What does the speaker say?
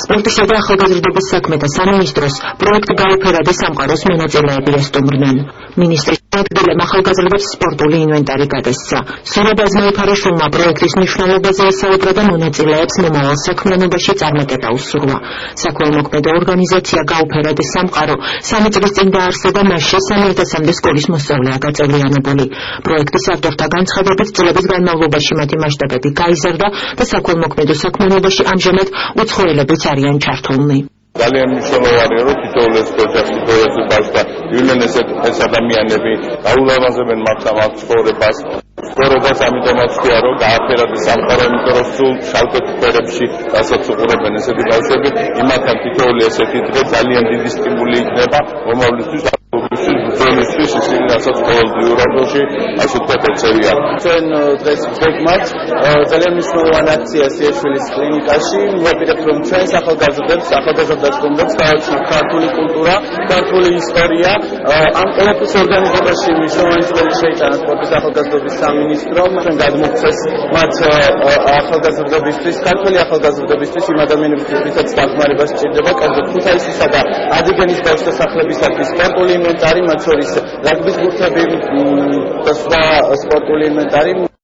სპორტისა და ახალგაზრდობის საქმეთა სამინისტროს პროექტ გაუფერადე სამყაროს მონაწილეები ესტუმრნენ. მინისტრის ადგილამ ახალგაზრდებს სპორტული ინვენტარი გადასცა. სურაბ აზნაიფარაშვილმა პროექტის მნიშვნელობაზე ესაუბრა და მონაწილეებს მომავალ საქმიანობაში წარმატება უსურვა. საქველმოქმედო ორგანიზაცია გაუფერადე სამყარო 3 წლის წინ დაარსდა, მასში 3,000-მდე სკოლის მოსწავლეა გაწევრიანებული. პროექტის ავტორთა განცხადებით, წლების განმავლობაში მათი მასშტაბები გაიზარდა და საქველმოქმედო საქმიანობაში ამჟამად უცხოელებიც არიან ჩართულნი. ძალიან მნიშვნელოვანია, რომ თითოეულ ეს ოჯახში ბავშვთა ივლენ ეს ადამიანები გაულამაზებენ მათ ცხოვრებას. ცხოვრებას ამიტომაც ვთქვა, რომ გააფერადეს სამყარო, იმიტომ რომ სულ შალკეთ ფერებში რასაც უყურებენ ესეთი ბავშვები, იმათთან თითოეული ესეთი დღე ძალიან დიდი სტიმული იქნება მომავლისთვის. ბრძოლისთვის ისინი რასაც ყოველდღიურად დროში ასე ვთქვათ ეწევიან. ჩვენ დღეს ვღებმართ ძალიან მნიშვნელოვანი აქცია სიაშვილის კლინიკაში. ვაპირებთ, რომ ჩვენს ახალგაზრდა სტუმრებს გააჩნიათ ქართული კულტურა, ქართული ისტორია. ამ ყველაფრის ორგანიზებაში მნიშვნელოვანი წვლილი შეიტანა სპორტის ახალგაზრდობის სამინისტრომ. ჩვენ გადმოგცეს მათ ახალგაზრდობისთვის, ქართული ახალგაზრდობისთვის, იმ ადამიანებისთვის, ვისაც დახმარება სჭირდება, კერძოდ ქუთაისისა და ადიგენის ბავშვთა სახლებისათვის სპორტული ინვენტარი, მათ შორის რაგბის ბურთები და სხვა სპორტული ინვენტარი.